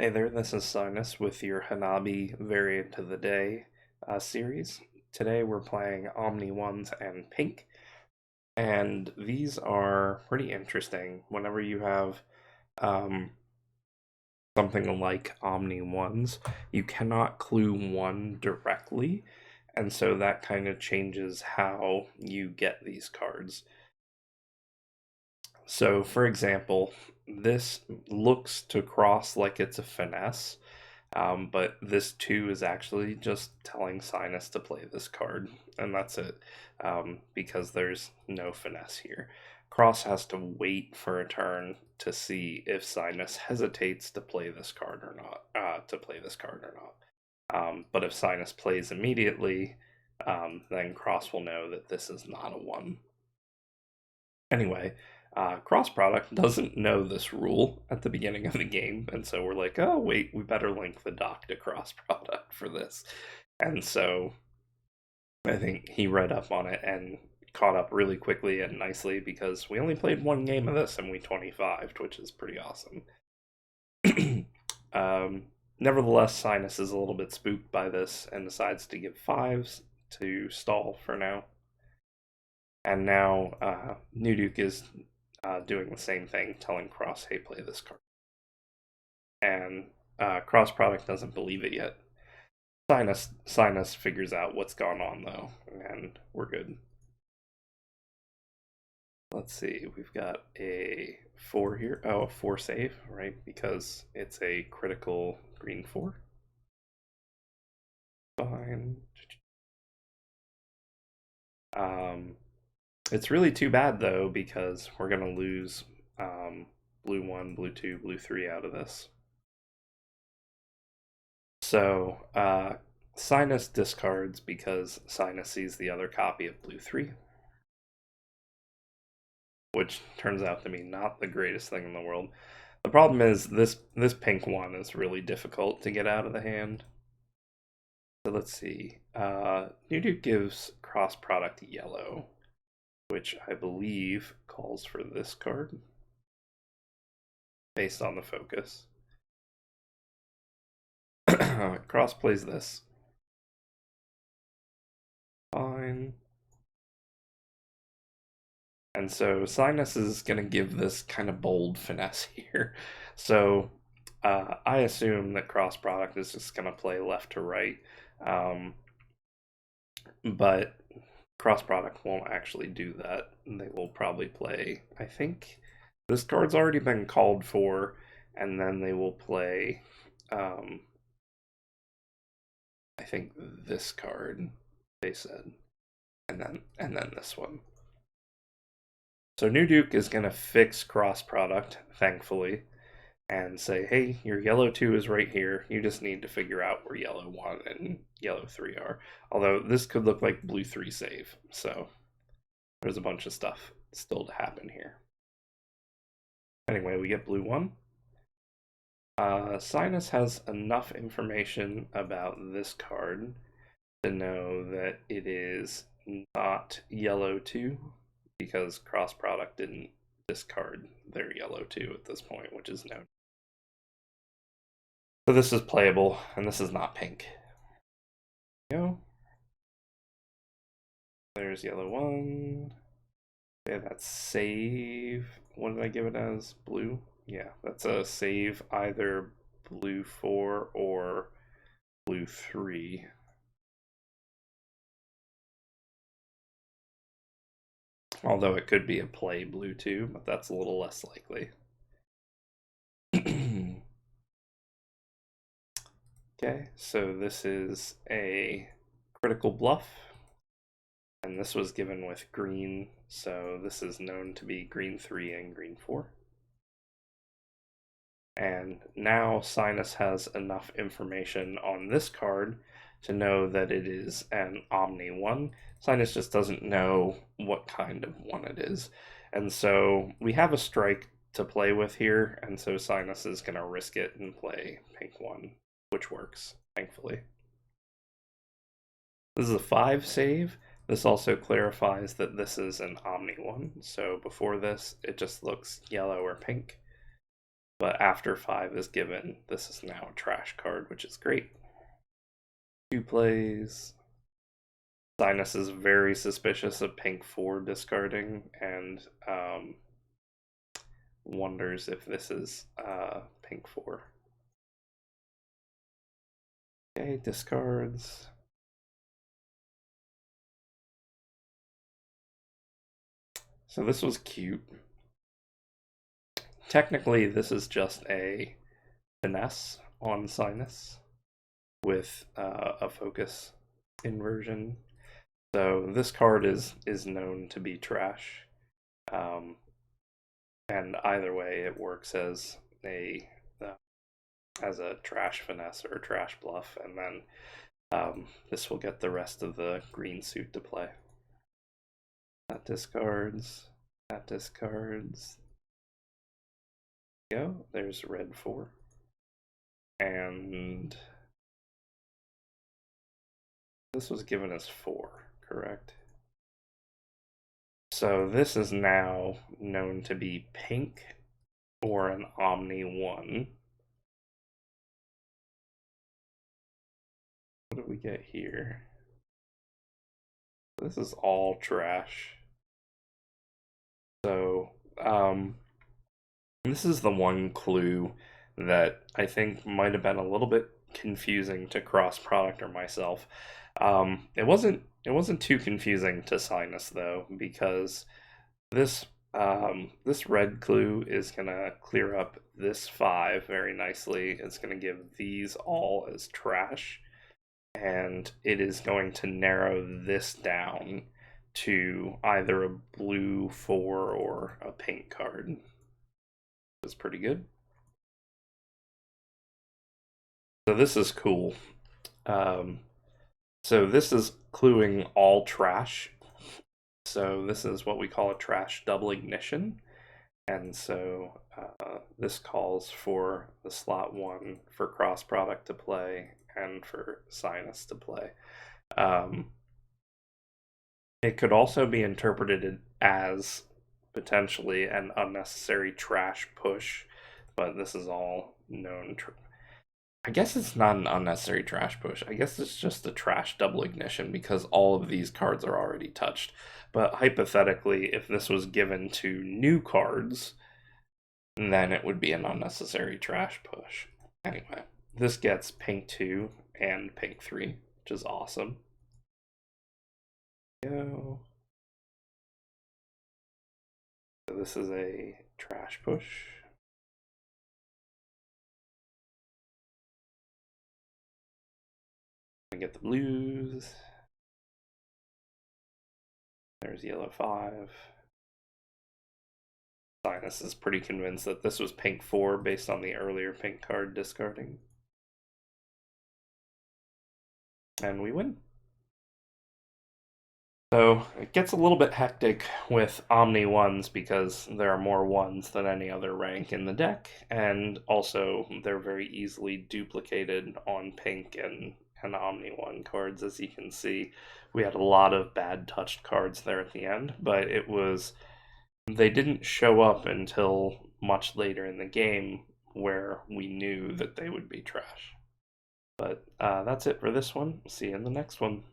Hey there, this is Sinus with your Hanabi Variant of the Day series. Today we're playing Omni-ones and Pink, and these are pretty interesting. Whenever you have um, something like Omni-ones, you cannot clue one directly, and so that kind of changes how you get these cards. So, for example, this looks to cross like it's a finesse, but this 2 is actually just telling Sinus to play this card, and that's it, because there's no finesse here. Cross has to wait for a turn to see if Sinus hesitates to play this card or not. But if Sinus plays immediately, then Cross will know that this is not a 1. Anyway, cross product doesn't know this rule at the beginning of the game, and so we're like, oh wait, we better link the doc to cross product for this. And so I think he read up on it and caught up really quickly and nicely because we only played one game of this and we 25'd, which is pretty awesome. Nevertheless, Sinus is a little bit spooked by this and decides to give 5s to stall for now. And now New Duke is doing the same thing, telling Cross, hey, play this card. And Cross Product doesn't believe it yet. Sinus figures out what's gone on, though, and we're good. Let's see, we've got a 4 here. Oh, a 4 save, right? Because it's a critical green 4. Fine. It's really too bad, though, because we're going to lose blue 1, blue 2, blue 3 out of this. So Sinus discards because Sinus sees the other copy of blue 3, which turns out to be not the greatest thing in the world. The problem is this pink 1 is really difficult to get out of the hand. So let's see. New Duke gives cross product yellow, which I believe calls for this card based on the focus. Cross plays this. Fine. And so Sinus is going to give this kind of bold finesse here. So I assume that cross product is just going to play left to right. But cross product won't actually do that. They will probably play, I think this card's already been called for, and then they will play I think this card, they said, and then this one. So New Duke is going to fix cross product, thankfully, and say, hey, your yellow 2 is right here. You just need to figure out where yellow 1 and yellow 3 are. Although this could look like blue 3 save, so there's a bunch of stuff still to happen here. Anyway, we get blue 1. Sinus has enough information about this card to know that it is not yellow 2, because cross product didn't discard their yellow 2 at this point, which is known. So this is playable, and this is not pink. Go. There's yellow 1. Okay, that's save. What did I give it as? Blue? Yeah, that's a save either blue 4 or blue 3. Although it could be a play blue 2, but that's a little less likely. Okay, so this is a critical bluff, and this was given with green, so this is known to be green 3 and green 4. And now Sinus has enough information on this card to know that it is an Omni-one. Sinus just doesn't know what kind of one it is. And so we have a strike to play with here, and so Sinus is going to risk it and play pink 1, which works, thankfully. This is a 5 save. This also clarifies that this is an Omni-one. So before this, it just looks yellow or pink. but after 5 is given, this is now a trash card, which is great. 2 plays. Sinus is very suspicious of pink 4 discarding and wonders if this is pink 4. Okay, discards. So this was cute. Technically, this is just a finesse on Sinus with a focus inversion. So this card is known to be trash, and either way, it works as a trash finesse or trash bluff, and then this will get the rest of the green suit to play. That discards. That discards. Go. There's red 4. And this was given as 4, correct? So this is now known to be pink or an Omni-one. What do we get here? This is all trash. So, this is the one clue that I think might have been a little bit confusing to cross product or myself. It wasn't too confusing to Sinus though, because this this red clue is gonna clear up this 5 very nicely. It's gonna give these all as trash, and it is going to narrow this down to either a blue 4 or a pink card. It's pretty good. So this is cool. So this is cluing all trash. So this is what we call a trash double ignition. And so this calls for the slot 1 for cross product to play and for Sinus to play. It could also be interpreted as potentially an unnecessary trash push, but this is all known. I guess it's not an unnecessary trash push. I guess it's just a trash double ignition because all of these cards are already touched. But hypothetically, if this was given to new cards, then it would be an unnecessary trash push. Anyway, this gets pink 2 and pink 3, which is awesome. Go. So this is a trash push. I get the blues. There's yellow 5. Sinus is pretty convinced that this was pink 4 based on the earlier pink card discarding. And we win. So it gets a little bit hectic with Omni-ones because there are more ones than any other rank in the deck, and also they're very easily duplicated on pink and Omni-one cards. As you can see, we had a lot of bad touched cards there at the end, but they didn't show up until much later in the game where we knew that they would be trash. But that's it for this one. See you in the next one.